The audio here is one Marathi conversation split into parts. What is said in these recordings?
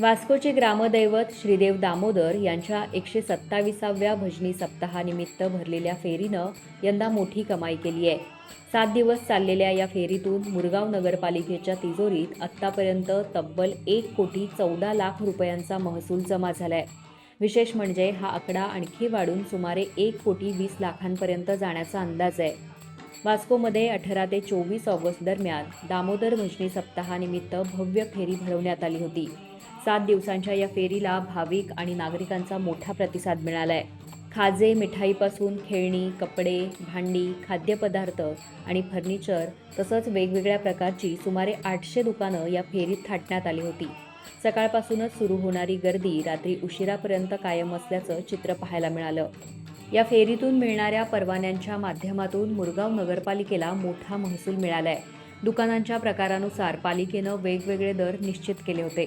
वास्कोचे ग्रामदैवत श्रीदेव दामोदर यांच्या 127व्या भजनी सप्ताहानिमित्त भरलेल्या फेरीनं यंदा मोठी कमाई केली आहे. 7 दिवस चाललेल्या या फेरीतून मुरगाव नगरपालिकेच्या तिजोरीत आत्तापर्यंत तब्बल 1,14,00,000 रुपयांचा महसूल जमा झालाय. विशेष म्हणजे हा आकडा आणखी वाढून सुमारे 1,20,00,000पर्यंत जाण्याचा अंदाज आहे. वास्कोमध्ये 18 ते 24 ऑगस्ट दरम्यान दामोदर भजनी सप्ताहानिमित्त भव्य फेरी भरवण्यात आली होती. 7 दिवसांच्या या फेरीला भाविक आणि नागरिकांचा मोठा प्रतिसाद मिळालाय. खाजे, मिठाईपासून खेळणी, कपडे, भांडी, खाद्यपदार्थ आणि फर्निचर तसंच वेगवेगळ्या प्रकारची सुमारे 800 दुकानं या फेरीत थाटण्यात आली होती. सकाळपासूनच सुरू होणारी गर्दी रात्री उशिरापर्यंत कायम असल्याचं चित्र पाहायला मिळालं. या फेरीतून मिळणाऱ्या परवान्यांच्या माध्यमातून मुरगाव नगरपालिकेला मोठा महसूल मिळालाय. दुकानांच्या प्रकारानुसार पालिकेनं वेगवेगळे दर निश्चित केले होते.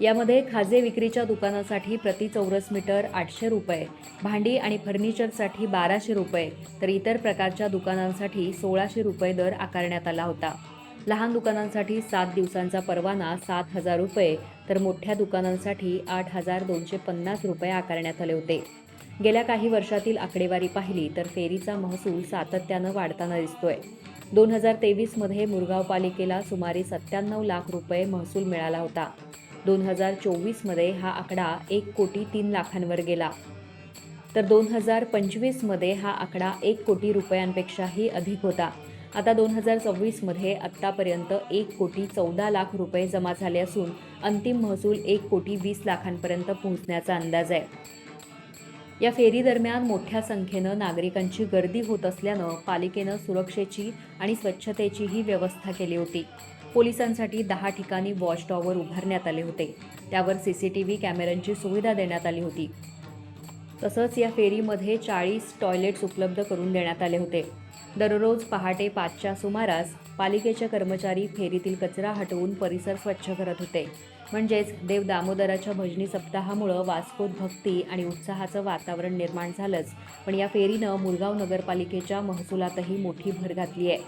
यामध्ये खाजे विक्रीच्या दुकानासाठी प्रति चौरस मीटर 800 रुपये, भांडी आणि फर्निचरसाठी 1200 रुपये, तर इतर प्रकारच्या दुकानांसाठी 1600 रुपये दर आकारण्यात आला होता. लहान दुकानांसाठी 7 दिवसांचा परवाना 7,000 रुपये, तर मोठ्या दुकानांसाठी 8,250 रुपये आकारण्यात आले होते. गेल्या काही वर्षातील आकडेवारी पाहिली तर फेरीचा महसूल सातत्यानं वाढताना दिसतोय. 2023मध्ये मुरगाव पालिकेला सुमारे 97 लाख रुपये महसूल मिळाला होता. 2024मध्ये हा आकडा 1,03,00,000वर गेला, तर 2025मध्ये हा आकडा 1 कोटी रुपयांपेक्षाही अधिक होता. आता 2026मध्ये आत्तापर्यंत 1,14,00,000 रुपये जमा झाले असून अंतिम महसूल 1,20,00,000पर्यंत पोहोचण्याचा अंदाज आहे. या फेरी दरम्यान मोठ्या संख्येनं नागरिकांची गर्दी होत असल्यानं पालिकेनं सुरक्षेची आणि स्वच्छतेचीही व्यवस्था केली होती. पोलिसांसाठी 10 ठिकाणी वॉच टॉवर उभारण्यात आले होते. त्यावर CCTV कॅमेऱ्यांची सुविधा देण्यात आली होती. तसंच या फेरीमध्ये 40 टॉयलेट्स उपलब्ध करून देण्यात आले होते. दररोज पहाटे 5च्या सुमारास पालिकेचे कर्मचारी फेरीतील कचरा हटवून परिसर स्वच्छ करत होते. म्हणजेच देव दामोदराच्या भजनी सप्ताहामुळं वास्कोत भक्ती आणि उत्साहाचं वातावरण निर्माण झालंच, पण या फेरीनं मुरगाव नगरपालिकेच्या महसुलातही मोठी भर घातली आहे.